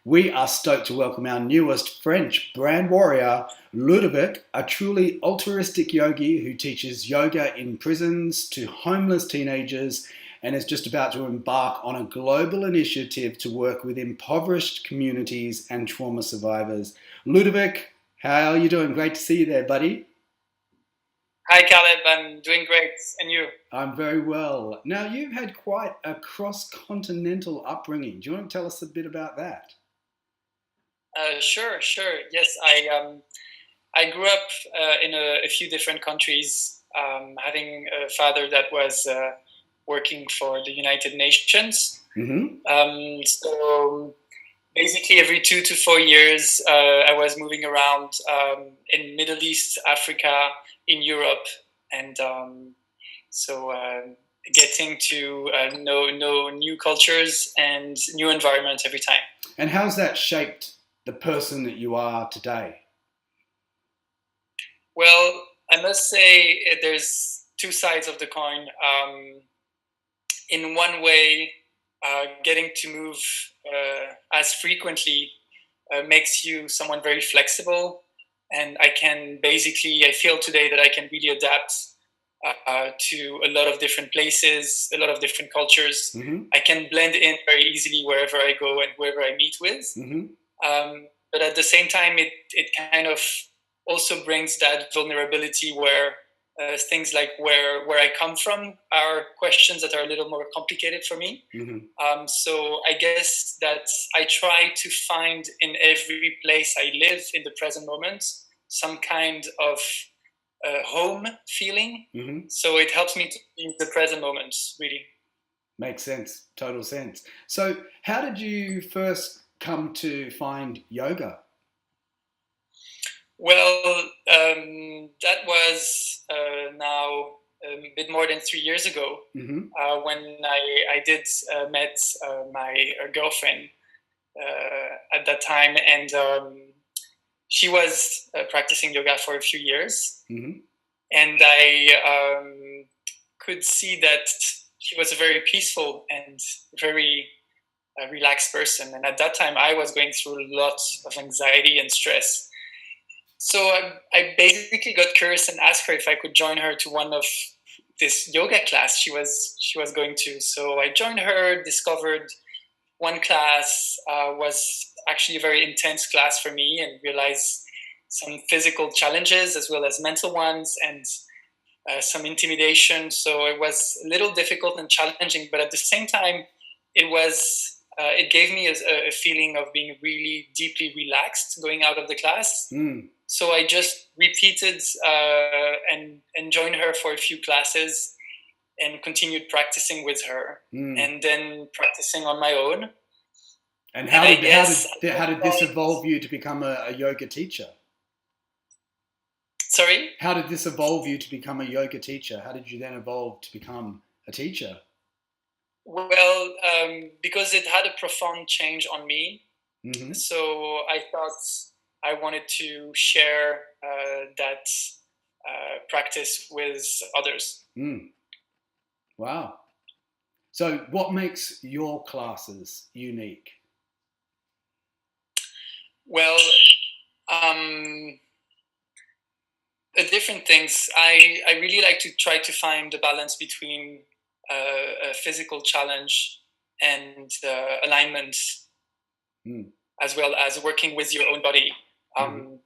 We are stoked to welcome our newest French brand warrior, Ludovic, a truly altruistic yogi who teaches yoga in prisons to homeless teenagers and is just about to embark on a global initiative to work with impoverished communities and trauma survivors. Ludovic, how are you doing? Great to see you there, buddy. Hi, Caleb. I'm doing great. And you? I'm very well. Now, you've had quite a cross continental upbringing. Do you want to tell us a bit about that? Sure. Yes, I grew up in a few different countries, having a father that was working for the United Nations. Mm-hmm. So basically, every 2 to 4 years, I was moving around in Middle East, Africa, in Europe, and getting to know new cultures and new environments every time. And how's that shaped the person that you are today? Well, I must say there's two sides of the coin. In one way, getting to move as frequently makes you someone very flexible, and I feel today that I can really adapt to a lot of different places, a lot of different cultures. Mm-hmm. I can blend in very easily wherever I go and whoever I meet with. Mm-hmm. But at the same time, it kind of also brings that vulnerability where things like where I come from are questions that are a little more complicated for me. Mm-hmm. So I guess that I try to find in every place I live in the present moment some kind of home feeling. Mm-hmm. So it helps me to be in the present moment, really. Makes sense. Total sense. So, how did you first come to find yoga? Well, that was now a bit more than 3 years ago Mm-hmm. when I did met my girlfriend at that time, and she was practicing yoga for a few years, Mm-hmm. and I could see that she was a very peaceful and very relaxed person. And at that time, I was going through lots of anxiety and stress. So I basically got curious and asked her if I could join her to one of this yoga class she was going to. So I joined her, discovered one class was actually a very intense class for me, and realized some physical challenges as well as mental ones, and some intimidation. So it was a little difficult and challenging, but at the same time, it gave me a feeling of being really deeply relaxed going out of the class. Mm. So I just repeated and joined her for a few classes and continued practicing with her, Mm. and then practicing on my own. And And how I did how guess did how did this evolve you to become a yoga teacher? sorry. How did this evolve you to become a yoga teacher? How did you then evolve to become a teacher? Well, because it had a profound change on me, Mm-hmm. so I thought I wanted to share that practice with others. Mm. Wow. So, what makes your classes unique? Well, um, different things. I really like to try to find a balance between a physical challenge and alignment, Mm. as well as working with your own body. Mm-hmm. Um,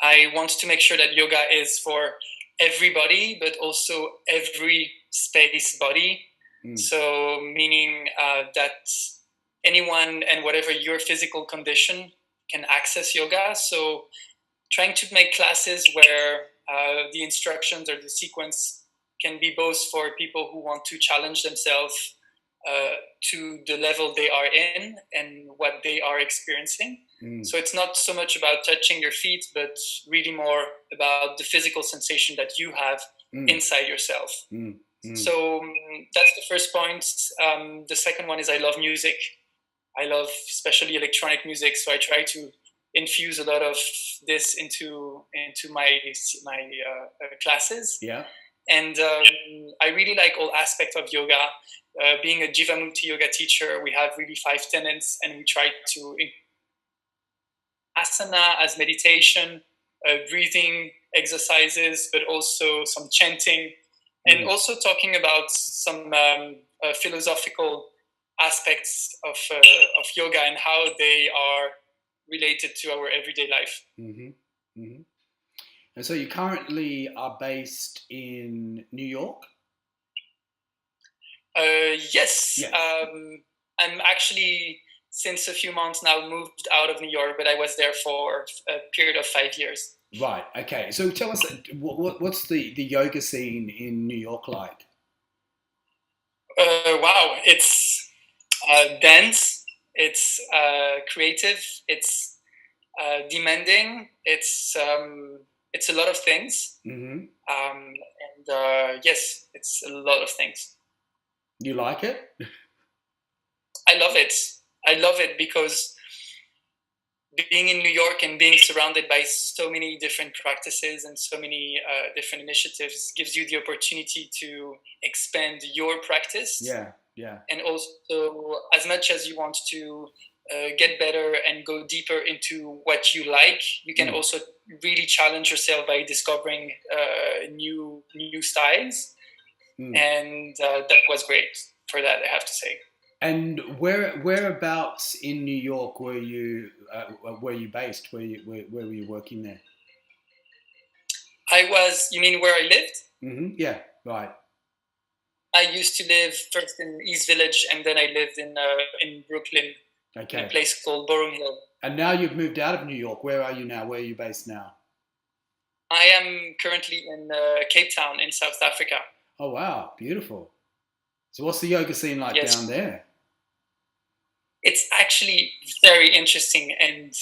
I want to make sure that yoga is for everybody, but also every space body. Mm. So, meaning that anyone and whatever your physical condition can access yoga. So, trying to make classes where the instructions or the sequence can be both for people who want to challenge themselves to the level they are in and what they are experiencing. Mm. So it's not so much about touching your feet, but really more about the physical sensation that you have Mm. inside yourself. Mm. Mm. So that's the first point. The second one is I love music. I love especially electronic music, so I try to infuse a lot of this into my classes. Yeah. And I really like all aspects of yoga. Being a Jivamukti yoga teacher, we have really 5 tenets, and we try to asana as meditation, breathing exercises, but also some chanting, and also talking about some philosophical aspects of yoga and how they are related to our everyday life. And so you currently are based in New York? Yes. I'm actually, since a few months now, moved out of New York, but I was there for a period of 5 years. Right. Okay. So tell us, what's the yoga scene in New York like? Wow, it's dense. It's creative. It's demanding. It's a lot of things. And yes, it's a lot of things. You like it? I love it. I love it because being in New York and being surrounded by so many different practices and so many different initiatives gives you the opportunity to expand your practice. Yeah. And also, as much as you want to get better and go deeper into what you like, you can also really challenge yourself by discovering new styles. And that was great for that, I have to say. And whereabouts in New York were you based? Where were you working there? You mean where I lived? Yeah, right. I used to live first in East Village, and then I lived in Brooklyn, in a place called Boerum Hill. And now you've moved out of New York. Where are you now? Where are you based now? I am currently in Cape Town in South Africa. Oh, wow. Beautiful. So what's the yoga scene like down there? It's actually very interesting and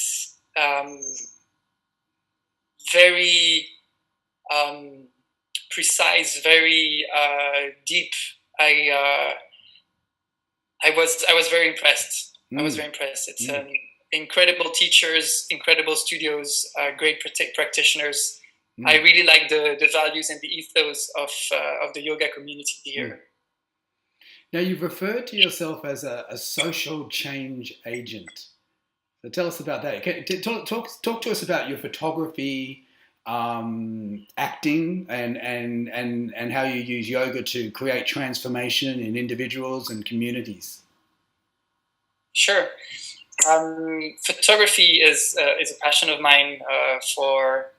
very precise, very deep. I was very impressed. I was very impressed. It's incredible teachers, incredible studios, great practitioners. I really like the values and the ethos of the yoga community here. Now, you've referred to yourself as a social change agent. So tell us about that. Talk to us about your photography, acting, and how you use yoga to create transformation in individuals and communities. Sure. Photography is a passion of mine for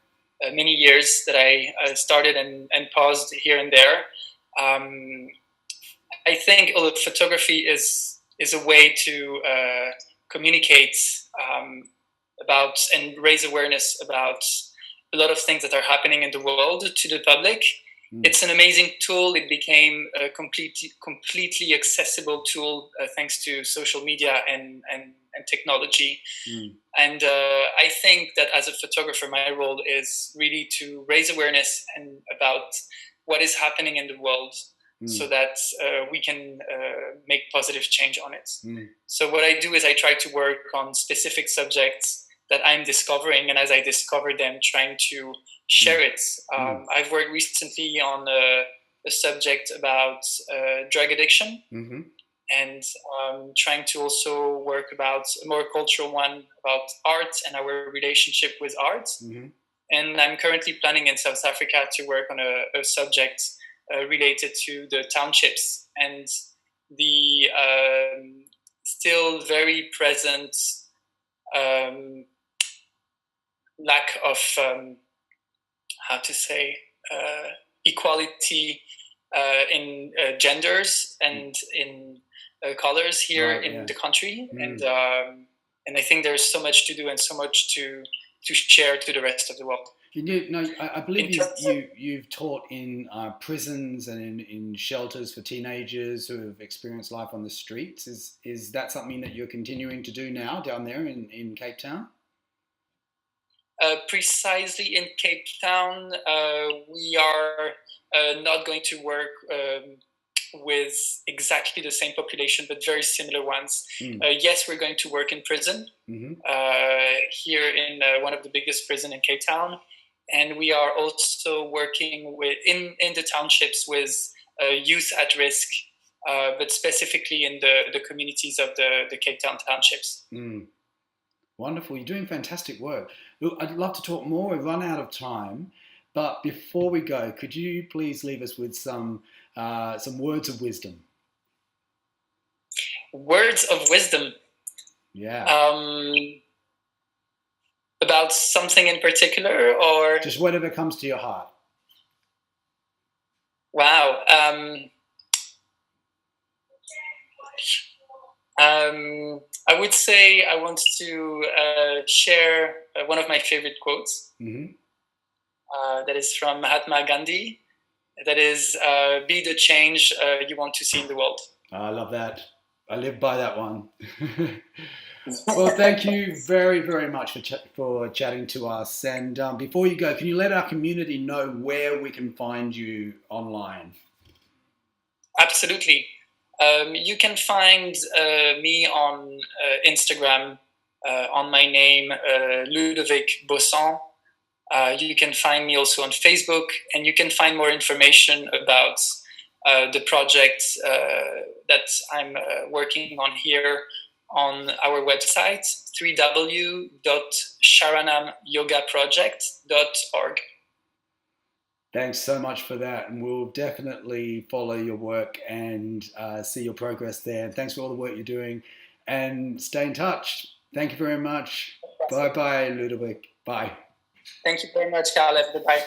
many years that I started and paused here and there. I think photography is a way to communicate about and raise awareness about a lot of things that are happening in the world to the public. It's an amazing tool. It became a completely accessible tool thanks to social media and technology. And I think that as a photographer, my role is really to raise awareness and about what is happening in the world, so that we can make positive change on it. So what I do is I try to work on specific subjects that I'm discovering, and as I discover them, trying to share it. I've worked recently on a subject about drug addiction, and trying to also work about a more cultural one about art and our relationship with art. And I'm currently planning in South Africa to work on a subject related to the townships and the still very present lack of equality in genders and in colors here in the country, and I think there's so much to do and so much to share to the rest of the world. I believe you've taught in prisons and in shelters for teenagers who have experienced life on the streets. Is that something that you're continuing to do now down there in Cape Town? Precisely in Cape Town, we are not going to work with exactly the same population, but very similar ones. Yes, we're going to work in prison here in one of the biggest prisons in Cape Town. And we are also working in the townships with youth at risk, but specifically in the communities of the Cape Town townships. Wonderful. You're doing fantastic work. Look, I'd love to talk more. We've run out of time. But before we go, could you please leave us with some words of wisdom? Words of wisdom. Yeah. About something in particular, or just whatever comes to your heart. Wow. I would say I want to share one of my favorite quotes. Mm-hmm. That is from Mahatma Gandhi. That is, be the change you want to see in the world. I love that. I live by that one. Well, thank you very, very much for chatting to us. And before you go, can you let our community know where we can find you online? Absolutely. You can find me on Instagram on my name, Ludovic Bossan. You can find me also on Facebook, and you can find more information about the project that I'm working on here on our website, www.sharanamyogaproject.org. Thanks so much for that, and we'll definitely follow your work and see your progress there. And thanks for all the work you're doing, and stay in touch. Thank you very much. Bye-bye, Ludovic. Bye. Thank you very much, Kalev. Goodbye.